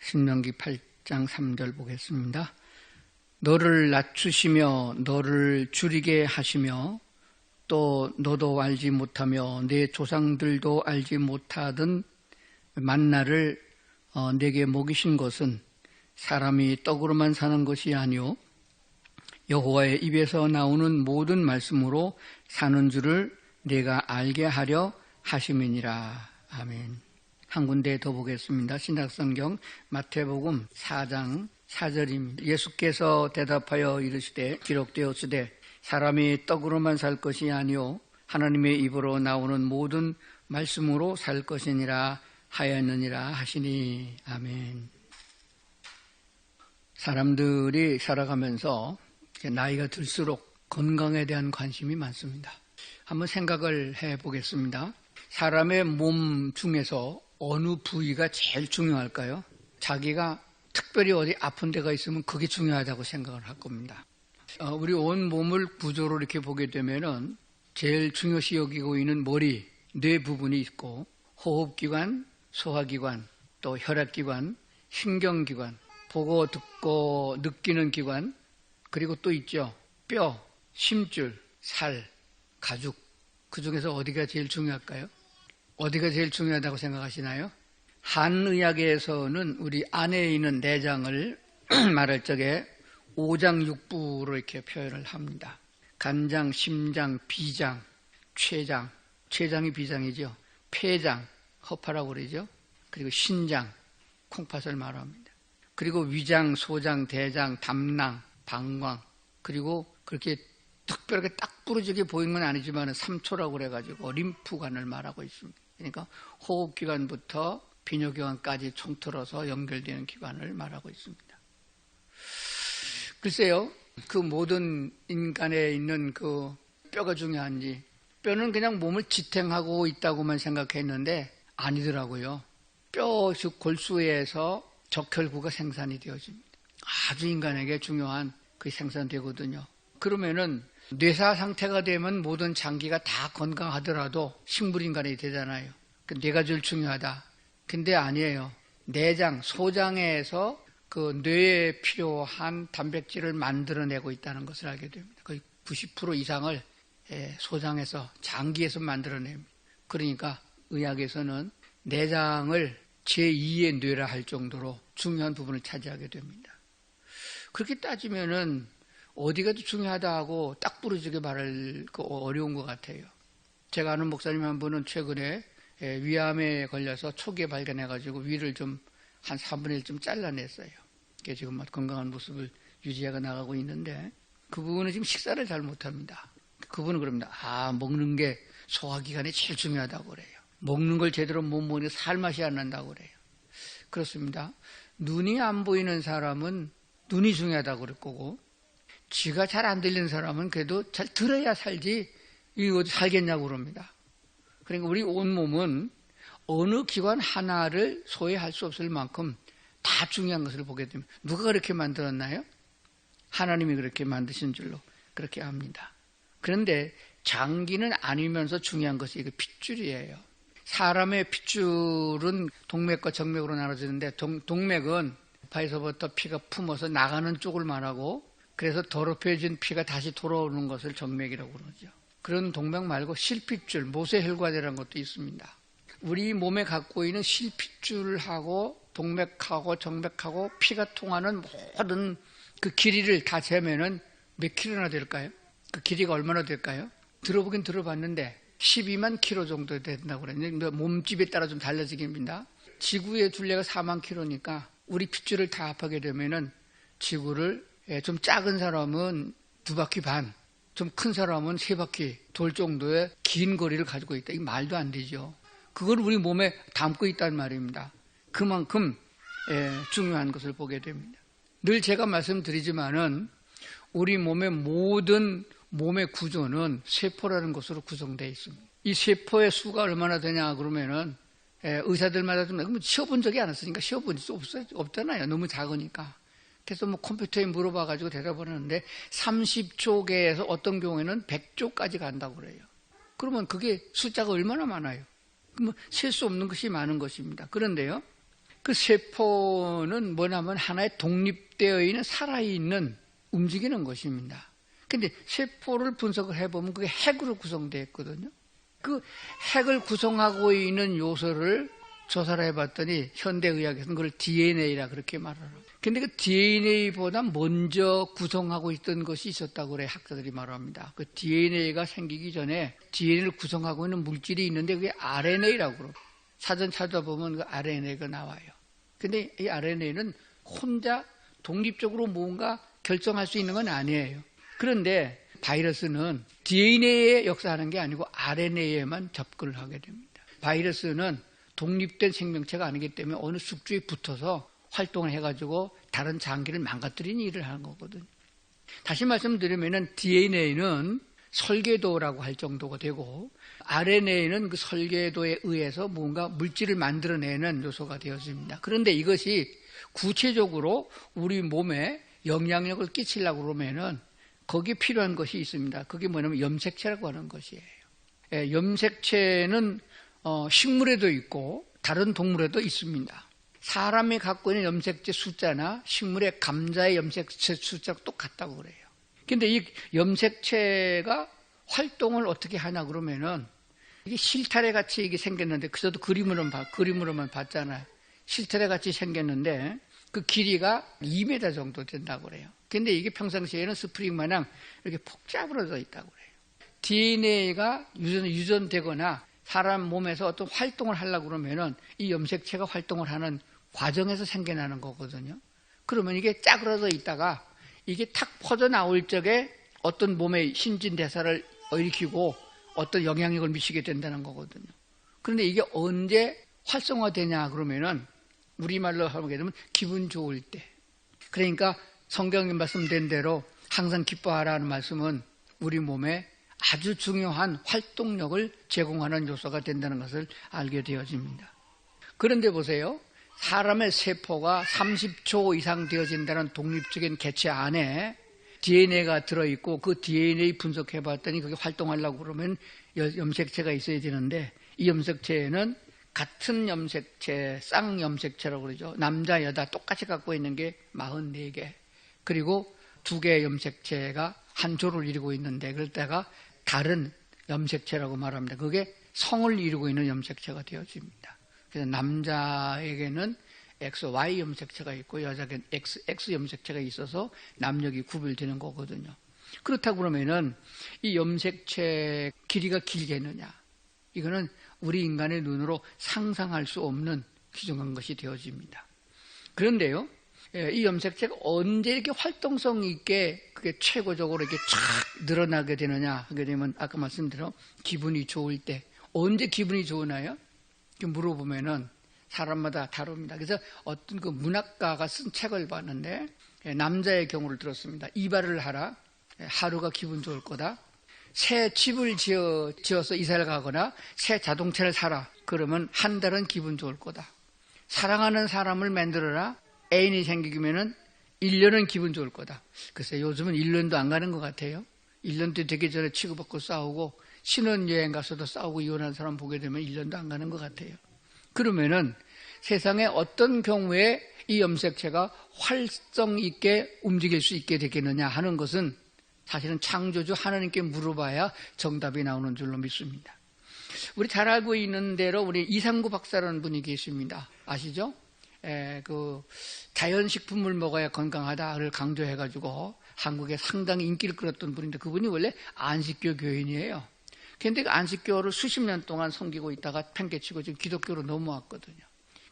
신명기 8장 3절 보겠습니다. 너를 낮추시며 너를 줄이게 하시며 또 너도 알지 못하며 내 조상들도 알지 못하던 만나를 내게 먹이신 것은 사람이 떡으로만 사는 것이 아니오 여호와의 입에서 나오는 모든 말씀으로 사는 줄을 내가 알게 하려 하심이니라. 아멘. 한 군데 더 보겠습니다. 신약성경 마태복음 4장 4절입니다. 예수께서 대답하여 이르시되 기록되었으되 사람이 떡으로만 살 것이 아니오 하나님의 입으로 나오는 모든 말씀으로 살 것이니라 하였느니라 하시니. 아멘. 사람들이 살아가면서 나이가 들수록 건강에 대한 관심이 많습니다. 한번 생각을 해보겠습니다. 사람의 몸 중에서 어느 부위가 제일 중요할까요? 자기가 특별히 어디 아픈 데가 있으면 그게 중요하다고 생각을 할 겁니다. 우리 온 몸을 구조로 이렇게 보게 되면은 제일 중요시 여기고 있는 머리, 뇌 부분이 있고 호흡기관, 소화기관, 또 혈액기관, 신경기관, 보고 듣고 느끼는 기관, 그리고 또 있죠. 뼈, 심줄, 살, 가죽. 그 중에서 어디가 제일 중요할까요? 어디가 제일 중요하다고 생각하시나요? 한의학에서는 우리 안에 있는 내장을 말할 적에 오장육부로 이렇게 표현을 합니다. 간장, 심장, 비장, 췌장, 췌장이 비장이죠. 폐장, 허파라고 그러죠. 그리고 신장, 콩팥을 말합니다. 그리고 위장, 소장, 대장, 담낭, 방광, 그리고 그렇게 특별하게 딱 부러지게 보이는 건 아니지만 3초라고 그래가지고 림프관을 말하고 있습니다. 그러니까 호흡기관부터 비뇨기관까지 총틀어서 연결되는 기관을 말하고 있습니다. 글쎄요, 그 모든 인간에 있는 그 뼈가 중요한지, 뼈는 그냥 몸을 지탱하고 있다고만 생각했는데 아니더라고요. 뼈, 즉 골수에서 적혈구가 생산이 되어집니다. 아주 인간에게 중요한 그 생산되거든요. 그러면은 뇌사 상태가 되면 모든 장기가 다 건강하더라도 식물인간이 되잖아요. 뇌가 제일 중요하다. 근데 아니에요. 내장, 소장에서 그 뇌에 필요한 단백질을 만들어내고 있다는 것을 알게 됩니다. 거의 90% 이상을 소장에서, 장기에서 만들어냅니다. 그러니까 의학에서는 내장을 제2의 뇌라 할 정도로 중요한 부분을 차지하게 됩니다. 그렇게 따지면은 어디가 더 중요하다 하고 딱 부러지게 말할 거 어려운 것 같아요. 제가 아는 목사님 한 분은 최근에 위암에 걸려서 초기에 발견해가지고 위를 좀 한 3분의 1좀 잘라냈어요. 지금 건강한 모습을 유지해가 나가고 있는데 그분은 지금 식사를 잘 못합니다. 그분은 그럽니다. 먹는 게 소화기관에 제일 중요하다고 그래요. 먹는 걸 제대로 못 먹으니 살맛이 안 난다고 그래요. 그렇습니다. 눈이 안 보이는 사람은 눈이 중요하다고 그럴 거고 귀가 잘 안 들리는 사람은 그래도 잘 들어야 살지 이거 어디 살겠냐고 그럽니다. 그러니까 우리 온몸은 어느 기관 하나를 소외할 수 없을 만큼 다 중요한 것을 보게 되면 누가 그렇게 만들었나요? 하나님이 그렇게 만드신 줄로 그렇게 압니다. 그런데 장기는 아니면서 중요한 것이 이거 핏줄이에요. 사람의 핏줄은 동맥과 정맥으로 나눠지는데 동맥은 파에서부터 피가 품어서 나가는 쪽을 말하고 그래서 더럽혀진 피가 다시 돌아오는 것을 정맥이라고 그러죠. 그런 동맥 말고 실핏줄, 모세혈관이라는 것도 있습니다. 우리 몸에 갖고 있는 실핏줄하고 동맥하고 정맥하고 피가 통하는 모든 그 길이를 다 재면은 몇 킬로나 될까요? 그 길이가 얼마나 될까요? 들어보긴 들어봤는데 12만 킬로 정도 된다고 그랬는데 몸집에 따라 좀 달라지겠습니다. 지구의 둘레가 4만 킬로니까 우리 핏줄을 다 합하게 되면은 지구를 좀 작은 사람은 2바퀴 반, 좀 큰 사람은 3바퀴 돌 정도의 긴 거리를 가지고 있다. 이 말도 안 되죠. 그걸 우리 몸에 담고 있다는 말입니다. 그만큼 중요한 것을 보게 됩니다. 늘 제가 말씀드리지만은 우리 몸의 모든 몸의 구조는 세포라는 것으로 구성되어 있습니다. 이 세포의 수가 얼마나 되냐 그러면은 의사들마다 좀 쉬어본 적이 않았으니까 쉬어본 적이 없잖아요. 너무 작으니까. 그래서 컴퓨터에 물어봐가지고 대답을 하는데 30조 개에서 어떤 경우에는 100조까지 간다고 그래요. 그러면 그게 숫자가 얼마나 많아요? 그러면 셀 수 없는 것이 많은 것입니다. 그런데요, 그 세포는 뭐냐면 하나의 독립되어 있는 살아있는 움직이는 것입니다. 근데 세포를 분석을 해보면 그게 핵으로 구성되어 있거든요. 그 핵을 구성하고 있는 요소를 조사를 해봤더니 현대의학에서는 그걸 DNA라 그렇게 말을 하고. 근데 그 DNA보다 먼저 구성하고 있던 것이 있었다고 그래 학자들이 말합니다. 그 DNA가 생기기 전에 DNA를 구성하고 있는 물질이 있는데 그게 RNA라고 그러고. 사전 찾아보면 그 RNA가 나와요. 근데 이 RNA는 혼자 독립적으로 뭔가 결정할 수 있는 건 아니에요. 그런데 바이러스는 DNA에 역사하는 게 아니고 RNA에만 접근을 하게 됩니다. 바이러스는 독립된 생명체가 아니기 때문에 어느 숙주에 붙어서 활동을 해가지고 다른 장기를 망가뜨리는 일을 하는 거거든요. 다시 말씀드리면 DNA는 설계도라고 할 정도가 되고 RNA는 그 설계도에 의해서 뭔가 물질을 만들어내는 요소가 되어집니다. 그런데 이것이 구체적으로 우리 몸에 영향력을 끼치려고 그러면은 거기에 필요한 것이 있습니다. 그게 뭐냐면 염색체라고 하는 것이에요. 염색체는 식물에도 있고 다른 동물에도 있습니다. 사람이 갖고 있는 염색체 숫자나 식물의 감자의 염색체 숫자가 똑같다고 그래요. 근데 이 염색체가 활동을 어떻게 하냐 그러면은 이게 실타래 같이 이게 생겼는데 그저도 그림으로만 봤잖아요. 실타래 같이 생겼는데 그 길이가 2m 정도 된다고 그래요. 근데 이게 평상시에는 스프링 마냥 이렇게 폭 짜부러져 있다고 그래요. DNA가 유전되거나 사람 몸에서 어떤 활동을 하려고 그러면은 이 염색체가 활동을 하는 과정에서 생겨나는 거거든요. 그러면 이게 짜그러져 있다가 이게 탁 퍼져 나올 적에 어떤 몸의 신진대사를 일으키고 어떤 영향력을 미치게 된다는 거거든요. 그런데 이게 언제 활성화되냐 그러면은 우리말로 하게 되면 기분 좋을 때. 그러니까 성경에 말씀된 대로 항상 기뻐하라는 말씀은 우리 몸에 아주 중요한 활동력을 제공하는 요소가 된다는 것을 알게 되어집니다. 그런데 보세요. 사람의 세포가 30초 이상 되어진다는 독립적인 개체 안에 DNA가 들어있고 그 DNA 분석해봤더니 그게 활동하려고 그러면 염색체가 있어야 되는데 이 염색체에는 같은 염색체, 쌍염색체라고 그러죠. 남자, 여자 똑같이 갖고 있는 게 44개. 그리고 2개의 염색체가 한 조를 이루고 있는데 그럴 때가 다른 염색체라고 말합니다. 그게 성을 이루고 있는 염색체가 되어집니다. 그래서 남자에게는 XY 염색체가 있고 여자에게는 XX 염색체가 있어서 남녀가 구별되는 거거든요. 그렇다고 그러면은 이 염색체 길이가 길겠느냐? 이거는 우리 인간의 눈으로 상상할 수 없는 귀중한 것이 되어집니다. 그런데요, 이 염색체가 언제 이렇게 활동성 있게 그게 최고적으로 이렇게 쫙 늘어나게 되느냐 하게 되면 아까 말씀드린 기분이 좋을 때 언제 기분이 좋으나요? 이렇게 물어보면은 사람마다 다릅니다. 그래서 어떤 그 문학가가 쓴 책을 봤는데 남자의 경우를 들었습니다. 이발을 하라. 하루가 기분 좋을 거다. 새 집을 지어서 이사를 가거나 새 자동차를 사라. 그러면 한 달은 기분 좋을 거다. 사랑하는 사람을 만들어라. 애인이 생기면은 1년은 기분 좋을 거다. 글쎄 요즘은 1년도 안 가는 것 같아요. 1년도 되기 전에 치고받고 싸우고 신혼여행 가서도 싸우고 이혼한 사람 보게 되면 1년도 안 가는 것 같아요. 그러면은 세상에 어떤 경우에 이 염색체가 활성 있게 움직일 수 있게 되겠느냐 하는 것은 사실은 창조주 하나님께 물어봐야 정답이 나오는 줄로 믿습니다. 우리 잘 알고 있는 대로 우리 이상구 박사라는 분이 계십니다. 아시죠? 그 자연식품을 먹어야 건강하다를 강조해가지고 한국에 상당히 인기를 끌었던 분인데 그분이 원래 안식교 교인이에요. 그런데 그 안식교를 수십 년 동안 섬기고 있다가 팽개치고 지금 기독교로 넘어왔거든요.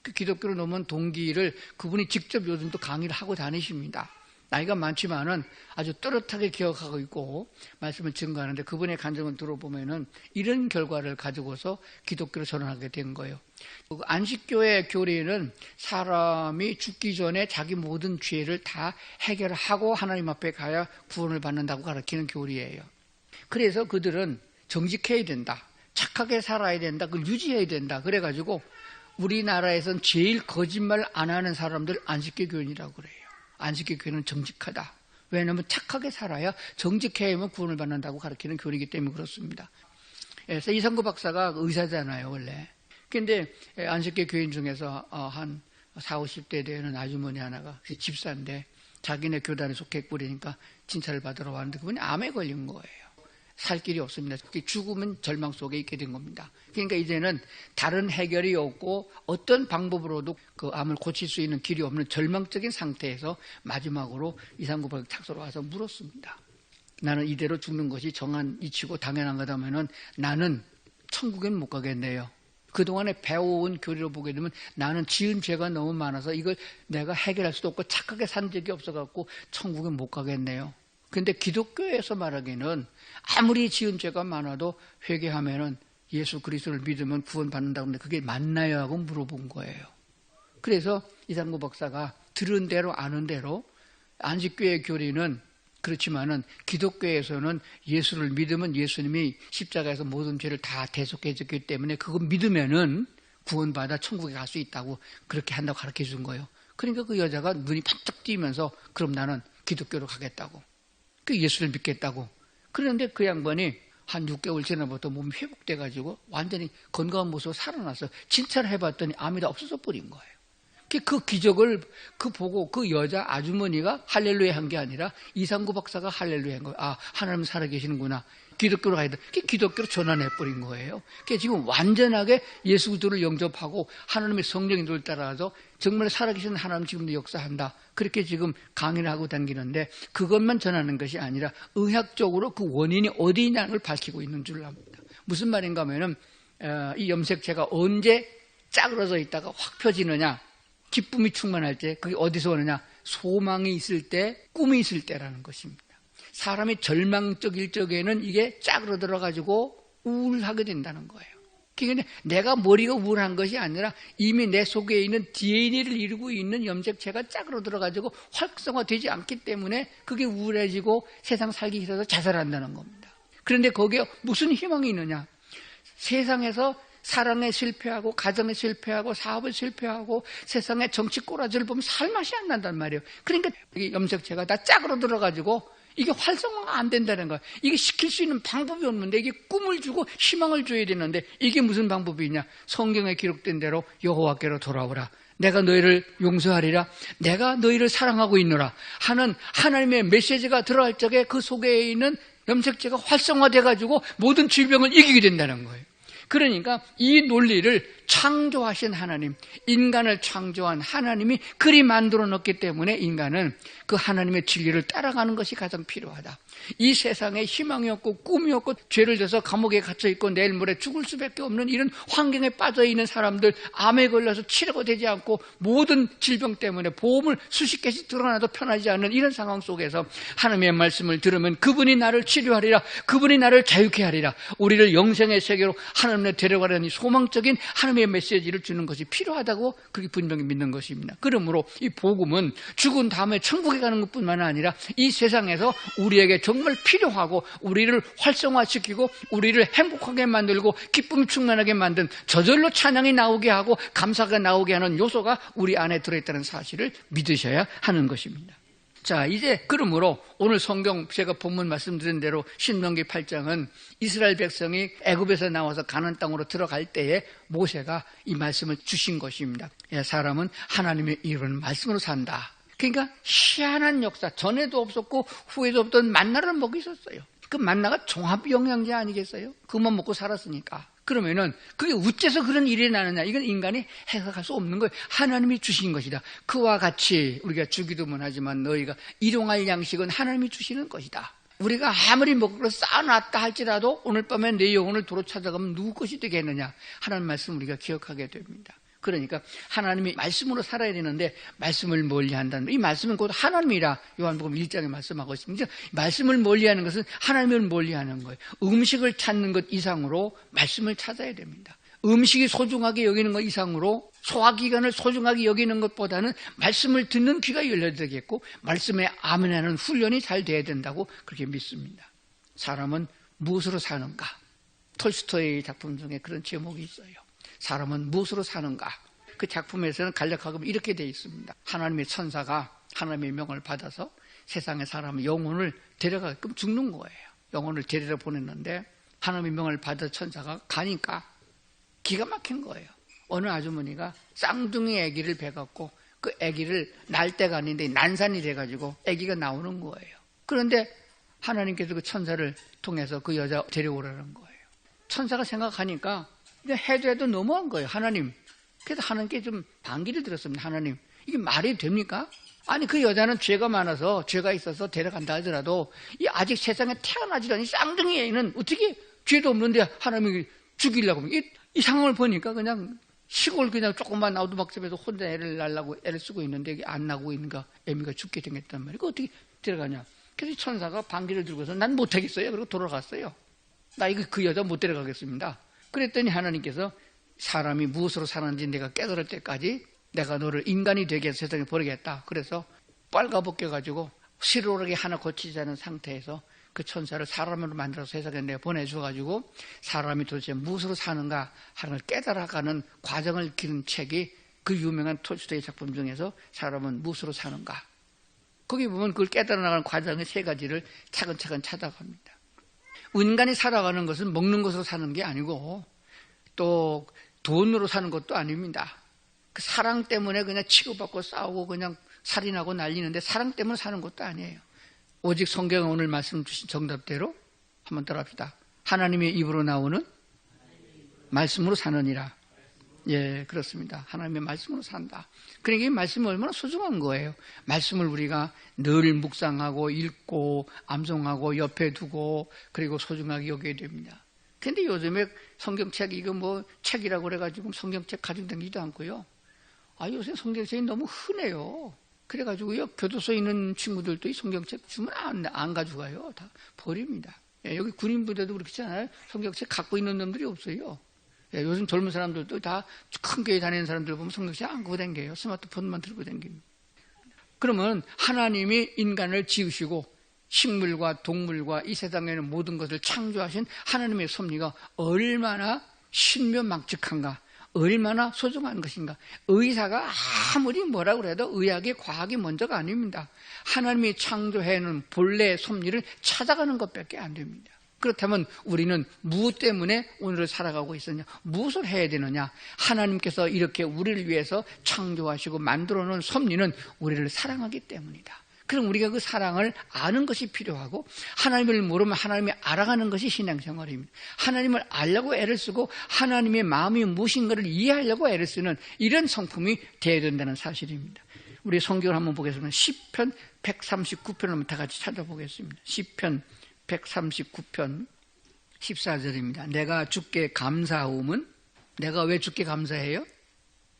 그 기독교로 넘어온 동기를 그분이 직접 요즘도 강의를 하고 다니십니다. 나이가 많지만은 아주 또렷하게 기억하고 있고 말씀을 증거하는데 그분의 간증을 들어보면은 이런 결과를 가지고서 기독교로 전환하게 된 거예요. 안식교의 교리는 사람이 죽기 전에 자기 모든 죄를 다 해결하고 하나님 앞에 가야 구원을 받는다고 가르치는 교리예요. 그래서 그들은 정직해야 된다. 착하게 살아야 된다. 그걸 유지해야 된다. 그래가지고 우리나라에선 제일 거짓말 안 하는 사람들 안식교 교인이라고 그래요. 안식교 교인은 정직하다. 왜냐하면 착하게 살아야 정직해야만 구원을 받는다고 가르치는 교리이기 때문에 그렇습니다. 그래서 이상구 박사가 의사잖아요, 원래. 근데 안식교 교인 중에서 한 40, 50대 되는 아주머니 하나가 집사인데 자기네 교단에 속해 뿌리니까 진찰을 받으러 왔는데 그분이 암에 걸린 거예요. 살 길이 없습니다. 죽으면 절망 속에 있게 된 겁니다. 그러니까 이제는 다른 해결이 없고 어떤 방법으로도 그 암을 고칠 수 있는 길이 없는 절망적인 상태에서 마지막으로 이상구박 탁소로 와서 물었습니다. 나는 이대로 죽는 것이 정한 이치고 당연한 거다면은 나는 천국엔 못 가겠네요. 그동안에 배워온 교리로 보게 되면 나는 지은 죄가 너무 많아서 이걸 내가 해결할 수도 없고 착하게 산 적이 없어갖고 천국엔 못 가겠네요. 그런데 기독교에서 말하기는 아무리 지은 죄가 많아도 회개하면은 예수 그리스도를 믿으면 구원받는다고 하는데 그게 맞나요? 하고 물어본 거예요. 그래서 이상구 박사가 들은 대로 아는 대로 안식교의 교리는 그렇지만은 기독교에서는 예수를 믿으면 예수님이 십자가에서 모든 죄를 다 대속해 줬기 때문에 그거 믿으면은 구원받아 천국에 갈 수 있다고 그렇게 한다고 가르쳐 준 거예요. 그러니까 그 여자가 눈이 반짝 띄면서 그럼 나는 기독교로 가겠다고. 그 예수를 믿겠다고. 그런데 그 양반이 한 6개월 지나부터 몸이 회복돼가지고 완전히 건강한 모습으로 살아났어요. 진찰을 해봤더니 암이 다 없어져 버린 거예요. 그 기적을 보고 그 여자 아주머니가 할렐루야 한 게 아니라 이상구 박사가 할렐루야 한 거예요. 아, 하나님 살아계시는구나. 기독교로 가야 돼. 기독교로 전환해버린 거예요. 지금 완전하게 예수 그리스도를 영접하고 하나님의 성령인도를 따라가서 정말 살아계신 하나님 지금도 역사한다. 그렇게 지금 강의를 하고 다니는데 그것만 전하는 것이 아니라 의학적으로 그 원인이 어디 있냐를 밝히고 있는 줄 압니다. 무슨 말인가 하면은 이 염색체가 언제 짜그러져 있다가 확 펴지느냐. 기쁨이 충만할 때 그게 어디서 오느냐. 소망이 있을 때, 꿈이 있을 때라는 것입니다. 사람이 절망적일 적에는 이게 짝으로 들어가지고 우울하게 된다는 거예요. 그러니까 내가 머리가 우울한 것이 아니라 이미 내 속에 있는 DNA를 이루고 있는 염색체가 짝으로 들어가지고 활성화되지 않기 때문에 그게 우울해지고 세상 살기 싫어서 자살한다는 겁니다. 그런데 거기에 무슨 희망이 있느냐. 세상에서 사랑에 실패하고 가정에 실패하고 사업에 실패하고 세상에 정치 꼬라지를 보면 살맛이 안 난단 말이에요. 그러니까 이 염색체가 다 짝으로 들어가지고 이게 활성화가 안 된다는 거예요. 이게 시킬 수 있는 방법이 없는데 이게 꿈을 주고 희망을 줘야 되는데 이게 무슨 방법이냐. 성경에 기록된 대로 여호와께로 돌아오라. 내가 너희를 용서하리라. 내가 너희를 사랑하고 있노라 하는 하나님의 메시지가 들어갈 적에 그 속에 있는 염색체가 활성화돼가지고 모든 질병을 이기게 된다는 거예요. 그러니까 이 논리를 창조하신 하나님, 인간을 창조한 하나님이 그리 만들어 놓기 때문에 인간은 그 하나님의 진리를 따라가는 것이 가장 필요하다. 이 세상에 희망이 없고 꿈이 없고 죄를 져서 감옥에 갇혀 있고 내일 모레 죽을 수밖에 없는 이런 환경에 빠져 있는 사람들, 암에 걸려서 치료가 되지 않고 모든 질병 때문에 보험을 수십 개씩 들어놔도 편하지 않는 이런 상황 속에서 하나님의 말씀을 들으면 그분이 나를 치료하리라, 그분이 나를 자유케 하리라, 우리를 영생의 세계로 하나님의 데려가려는 이 소망적인 하나님의 메시지를 주는 것이 필요하다고 그렇게 분명히 믿는 것입니다. 그러므로 이 복음은 죽은 다음에 천국에 가는 것뿐만 아니라 이 세상에서 우리에게 정말 필요하고 우리를 활성화시키고 우리를 행복하게 만들고 기쁨 충만하게 만든 저절로 찬양이 나오게 하고 감사가 나오게 하는 요소가 우리 안에 들어있다는 사실을 믿으셔야 하는 것입니다. 자, 이제 그러므로 오늘 성경 제가 본문 말씀드린 대로 신명기 8장은 이스라엘 백성이 애굽에서 나와서 가나안 땅으로 들어갈 때에 모세가 이 말씀을 주신 것입니다. 사람은 하나님의 이루는 말씀으로 산다. 그러니까 희한한 역사, 전에도 없었고 후에도 없던 만나를 먹고 있었어요. 그 만나가 종합영양제 아니겠어요? 그것만 먹고 살았으니까. 그러면은 그게 어째서 그런 일이 나느냐? 이건 인간이 해석할 수 없는 거예요. 하나님이 주신 것이다. 그와 같이 우리가 주기도문 하지만 너희가 일용할 양식은 하나님이 주시는 것이다. 우리가 아무리 먹으러 쌓아놨다 할지라도 오늘 밤에 내 영혼을 도로 찾아가면 누구 것이 되겠느냐? 하나님 말씀 우리가 기억하게 됩니다. 그러니까 하나님이 말씀으로 살아야 되는데 말씀을 멀리한다는 이 말씀은 곧 하나님이라 요한복음 1장에 말씀하고 있습니다. 말씀을 멀리하는 것은 하나님을 멀리하는 거예요. 음식을 찾는 것 이상으로 말씀을 찾아야 됩니다. 음식이 소중하게 여기는 것 이상으로 소화기관을 소중하게 여기는 것보다는 말씀을 듣는 귀가 열려야 되겠고 말씀에 아멘하는 훈련이 잘 돼야 된다고 그렇게 믿습니다. 사람은 무엇으로 사는가? 톨스토이의 작품 중에 그런 제목이 있어요. 사람은 무엇으로 사는가? 그 작품에서는 간략하게 이렇게 되어 있습니다. 하나님의 천사가 하나님의 명을 받아서 세상의 사람의 영혼을 데려가게끔 죽는 거예요. 영혼을 데리러 보냈는데 하나님의 명을 받아 천사가 가니까 기가 막힌 거예요. 어느 아주머니가 쌍둥이 아기를 배갖고 그 아기를 날 때가 아닌데 난산이 돼가지고 아기가 나오는 거예요. 그런데 하나님께서 그 천사를 통해서 그 여자 데려오라는 거예요. 천사가 생각하니까 그냥 해도 너무한 거예요. 하나님. 그래서 하나님께 좀 반기를 들었습니다. 하나님, 이게 말이 됩니까? 아니, 그 여자는 죄가 많아서 죄가 있어서 데려간다 하더라도 이 아직 세상에 태어나지도 않은 쌍둥이 애는 어떻게 죄도 없는데 하나님이 죽이려고 이 상황을 보니까 그냥 시골 그냥 조그만 나우두막집에서 혼자 애를 낳으려고 애를 쓰고 있는데 이게 안 나고 있는가 애미가 죽게 생겼단 말이에요. 그 어떻게 데려가냐? 그래서 천사가 반기를 들고서 난 못하겠어요. 그리고 돌아갔어요. 나 이거 그 여자 못 데려가겠습니다. 그랬더니 하나님께서 사람이 무엇으로 사는지 내가 깨달을 때까지 내가 너를 인간이 되게 해서 세상에 버리겠다. 그래서 빨가벗겨가지고 실오르기 하나 고치지 않은 상태에서 그 천사를 사람으로 만들어서 세상에 내가 보내줘가지고 사람이 도대체 무엇으로 사는가 하는 걸 깨달아가는 과정을 기른 책이 그 유명한 톨스토이 작품 중에서 사람은 무엇으로 사는가. 거기 보면 그걸 깨달아 나가는 과정의 세 가지를 차근차근 찾아갑니다. 인간이 살아가는 것은 먹는 것으로 사는 게 아니고 또 돈으로 사는 것도 아닙니다. 그 사랑 때문에 그냥 치고받고 싸우고 그냥 살인하고 난리는데 사랑 때문에 사는 것도 아니에요. 오직 성경에 오늘 말씀 주신 정답대로 한번 따라합시다. 하나님의 입으로 나오는 말씀으로 사느니라. 예, 그렇습니다. 하나님의 말씀으로 산다. 그러니까 이 말씀이 얼마나 소중한 거예요. 말씀을 우리가 늘 묵상하고 읽고 암송하고 옆에 두고 그리고 소중하게 여겨야 됩니다. 근데 요즘에 성경책 이거 뭐 책이라고 그래가지고 성경책 가지고 다니지도 않고요. 요새 성경책이 너무 흔해요. 그래가지고요, 교도소에 있는 친구들도 이 성경책 주면 안 가져가요. 다 버립니다. 예, 여기 군인부대도 그렇잖아요. 성경책 갖고 있는 놈들이 없어요. 예, 요즘 젊은 사람들도 다 큰 교회 다니는 사람들 보면 성경책 안 갖고 다녀요. 스마트폰만 들고 다닙니다. 그러면 하나님이 인간을 지으시고 식물과 동물과 이 세상에 있는 모든 것을 창조하신 하나님의 섭리가 얼마나 신묘망측한가, 얼마나 소중한 것인가. 의사가 아무리 뭐라고 해도 의학이 과학이 먼저가 아닙니다. 하나님이 창조해놓은 본래의 섭리를 찾아가는 것밖에 안 됩니다. 그렇다면 우리는 무엇 때문에 오늘을 살아가고 있느냐, 무엇을 해야 되느냐. 하나님께서 이렇게 우리를 위해서 창조하시고 만들어 놓은 섭리는 우리를 사랑하기 때문이다. 그럼 우리가 그 사랑을 아는 것이 필요하고, 하나님을 모르면 하나님이 알아가는 것이 신앙생활입니다. 하나님을 알려고 애를 쓰고 하나님의 마음이 무엇인가를 이해하려고 애를 쓰는 이런 성품이 되어야 된다는 사실입니다. 우리 성경을 한번 보겠습니다. 시편 139편을 한번 다 같이 찾아보겠습니다. 시편 139편 14절입니다. 내가 주께 감사하오면, 내가 왜 주께 감사해요?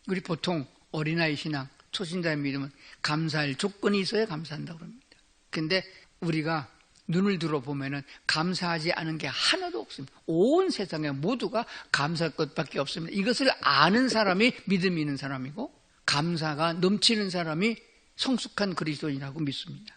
우리 보통 어린아이 신앙, 초신자의 믿음은 감사할 조건이 있어야 감사한다고 합니다. 그런데 우리가 눈을 들어보면은 감사하지 않은 게 하나도 없습니다. 온 세상에 모두가 감사할 것밖에 없습니다. 이것을 아는 사람이 믿음이 있는 사람이고, 감사가 넘치는 사람이 성숙한 그리스도인이라고 믿습니다.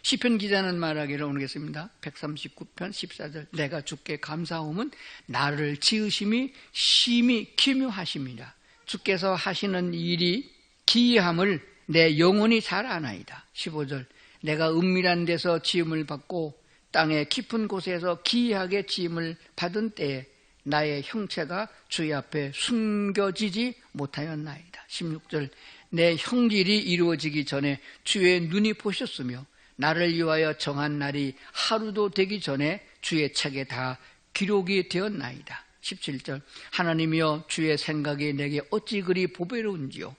시편 기자는 말하기를 오르겠습니다. 139편 14절. 내가 주께 감사하오면 나를 지으심이 심히 기묘하십니다. 주께서 하시는 일이 기이함을 내 영혼이 잘 아나이다. 15절. 내가 은밀한 데서 지음을 받고 땅의 깊은 곳에서 기이하게 지음을 받은 때에 나의 형체가 주의 앞에 숨겨지지 못하였나이다. 16절. 내 형질이 이루어지기 전에 주의 눈이 보셨으며 나를 위하여 정한 날이 하루도 되기 전에 주의 책에 다 기록이 되었나이다. 17절. 하나님이여, 주의 생각이 내게 어찌 그리 보배로운지요,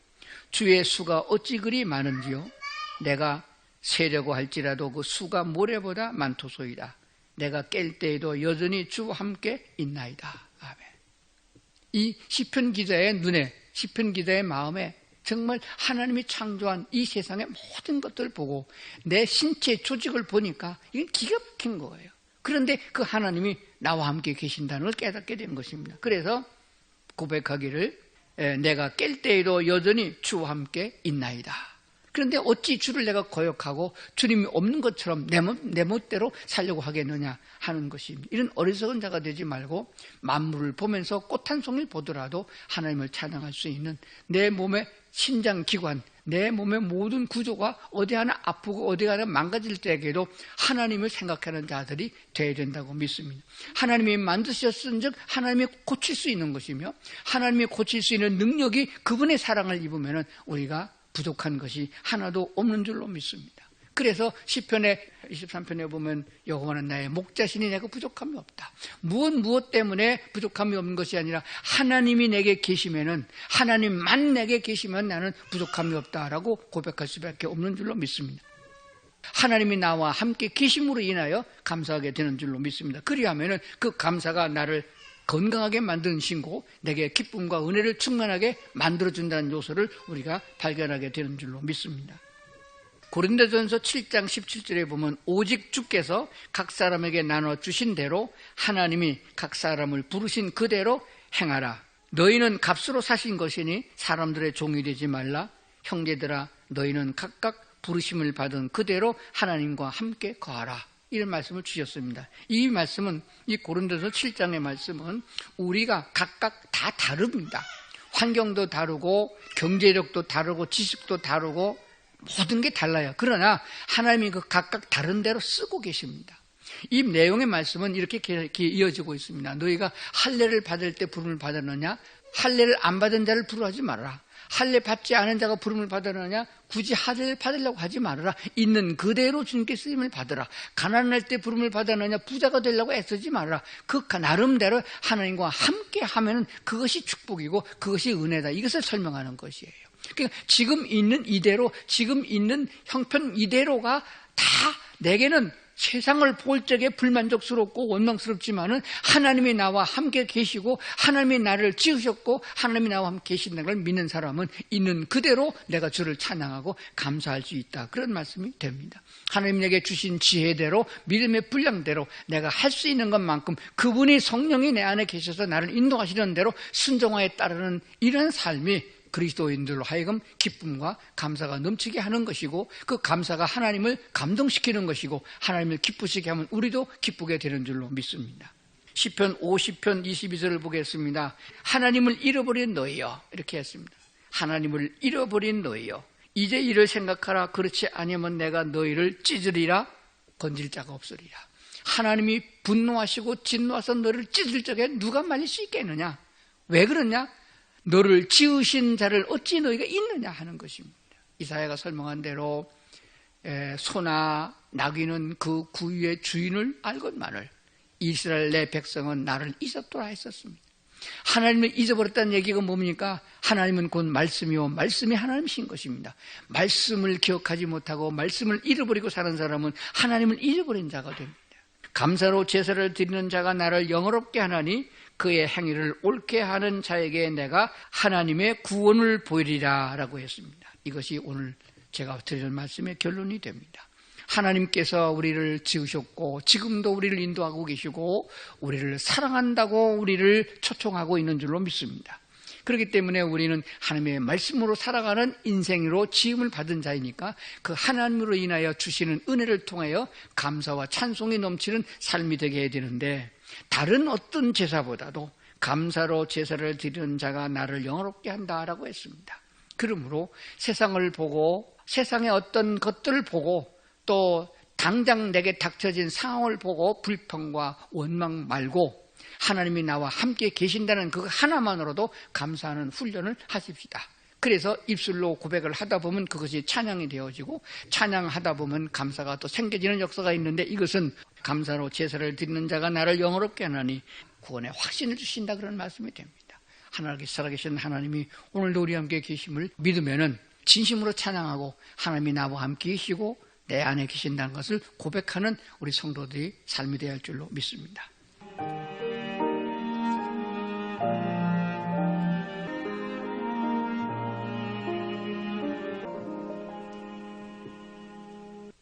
주의 수가 어찌 그리 많은지요. 내가 세려고 할지라도 그 수가 모래보다 많도소이다. 내가 깰 때에도 여전히 주와 함께 있나이다. 아멘. 이 시편 기자의 눈에, 시편 기자의 마음에 정말 하나님이 창조한 이 세상의 모든 것들을 보고 내 신체 조직을 보니까 이건 기가 막힌 거예요. 그런데 그 하나님이 나와 함께 계신다는 걸 깨닫게 된 것입니다. 그래서 고백하기를 내가 깰 때에도 여전히 주와 함께 있나이다. 그런데 어찌 주를 내가 거역하고 주님이 없는 것처럼 내 멋대로 살려고 하겠느냐 하는 것입니다. 이런 어리석은 자가 되지 말고 만물을 보면서 꽃 한 송이를 보더라도 하나님을 찬양할 수 있는 내 몸의 신장기관, 내 몸의 모든 구조가 어디 하나 아프고 어디 하나 망가질 때에도 하나님을 생각하는 자들이 되어야 된다고 믿습니다. 하나님이 만드셨은즉 하나님이 고칠 수 있는 것이며 하나님이 고칠 수 있는 능력이 그분의 사랑을 입으면 우리가 부족한 것이 하나도 없는 줄로 믿습니다. 그래서 시편의 23편에 보면 여호와는 나의 목자시니 내가 부족함이 없다. 무엇 때문에 부족함이 없는 것이 아니라 하나님이 내게 계시면은, 하나님만 내게 계시면 나는 부족함이 없다라고 고백할 수밖에 없는 줄로 믿습니다. 하나님이 나와 함께 계심으로 인하여 감사하게 되는 줄로 믿습니다. 그리하면은 그 감사가 나를 건강하게 만드는 신고, 내게 기쁨과 은혜를 충만하게 만들어준다는 요소를 우리가 발견하게 되는 줄로 믿습니다. 고린도전서 7장 17절에 보면 오직 주께서 각 사람에게 나눠주신 대로 하나님이 각 사람을 부르신 그대로 행하라. 너희는 값으로 사신 것이니 사람들의 종이 되지 말라. 형제들아, 너희는 각각 부르심을 받은 그대로 하나님과 함께 거하라. 이런 말씀을 주셨습니다. 이 말씀은, 이 고린도서 7장의 말씀은 우리가 각각 다 다릅니다. 환경도 다르고 경제력도 다르고 지식도 다르고 모든 게 달라요. 그러나 하나님이 그 각각 다른 대로 쓰고 계십니다. 이 내용의 말씀은 이렇게 이어지고 있습니다. 너희가 할례를 받을 때 부름을 받았느냐? 할례를 안 받은 자를 부르하지 말아라. 할례 받지 않은 자가 부름을 받았느냐? 굳이 할례를 받으려고 하지 말아라. 있는 그대로 주님께 쓰임을 받으라. 가난할 때 부름을 받았느냐? 부자가 되려고 애쓰지 말아라. 그 나름대로 하나님과 함께 하면은 그것이 축복이고 그것이 은혜다. 이것을 설명하는 것이에요. 그러니까 지금 있는 이대로, 지금 있는 형편 이대로가 다 내게는 세상을 볼 적에 불만족스럽고 원망스럽지만은 하나님이 나와 함께 계시고 하나님이 나를 지으셨고 하나님이 나와 함께 계신다는 걸 믿는 사람은 있는 그대로 내가 주를 찬양하고 감사할 수 있다. 그런 말씀이 됩니다. 하나님 내게 주신 지혜대로, 믿음의 분량대로 내가 할 수 있는 것만큼 그분이 성령이 내 안에 계셔서 나를 인도하시는 대로 순종하에 따르는 이런 삶이 그리스도인들로 하여금 기쁨과 감사가 넘치게 하는 것이고, 그 감사가 하나님을 감동시키는 것이고 하나님을 기쁘시게 하면 우리도 기쁘게 되는 줄로 믿습니다. 시편 50편 22절을 보겠습니다. 하나님을 잃어버린 너희여, 이렇게 했습니다. 하나님을 잃어버린 너희여, 이제 이를 생각하라. 그렇지 아니면 내가 너희를 찢으리라. 건질 자가 없으리라. 하나님이 분노하시고 진노하셔서 너를 찢을 적에 누가 말릴 수 있겠느냐? 왜 그러냐? 너를 지으신 자를 어찌 너희가 잊느냐 하는 것입니다. 이사야가 설명한 대로 소나 나귀는 그 구유의 주인을 알건만을 이스라엘 내 백성은 나를 잊었더라 했었습니다. 하나님을 잊어버렸다는 얘기가 뭡니까? 하나님은 곧 말씀이요 말씀이 하나님이신 것입니다. 말씀을 기억하지 못하고 말씀을 잃어버리고 사는 사람은 하나님을 잊어버린 자가 됩니다. 감사로 제사를 드리는 자가 나를 영화롭게 하나니 그의 행위를 옳게 하는 자에게 내가 하나님의 구원을 보이리라 라고 했습니다. 이것이 오늘 제가 드리는 말씀의 결론이 됩니다. 하나님께서 우리를 지으셨고 지금도 우리를 인도하고 계시고 우리를 사랑한다고 우리를 초청하고 있는 줄로 믿습니다. 그렇기 때문에 우리는 하나님의 말씀으로 살아가는 인생으로 지음을 받은 자이니까 그 하나님으로 인하여 주시는 은혜를 통하여 감사와 찬송이 넘치는 삶이 되게 해야 되는데, 다른 어떤 제사보다도 감사로 제사를 드리는 자가 나를 영화롭게 한다라고 했습니다. 그러므로 세상을 보고 세상의 어떤 것들을 보고 또 당장 내게 닥쳐진 상황을 보고 불평과 원망 말고 하나님이 나와 함께 계신다는 그 하나만으로도 감사하는 훈련을 하십시다. 그래서 입술로 고백을 하다 보면 그것이 찬양이 되어지고 찬양하다 보면 감사가 또 생겨지는 역사가 있는데, 이것은 감사로 제사를 드리는 자가 나를 영화롭게 하나니 구원의 확신을 주신다 그런 말씀이 됩니다. 하나님께 살아계신 하나님이 오늘도 우리 함께 계심을 믿으면은 진심으로 찬양하고 하나님이 나와 함께 계시고 내 안에 계신다는 것을 고백하는 우리 성도들이 삶이 되어야 할 줄로 믿습니다.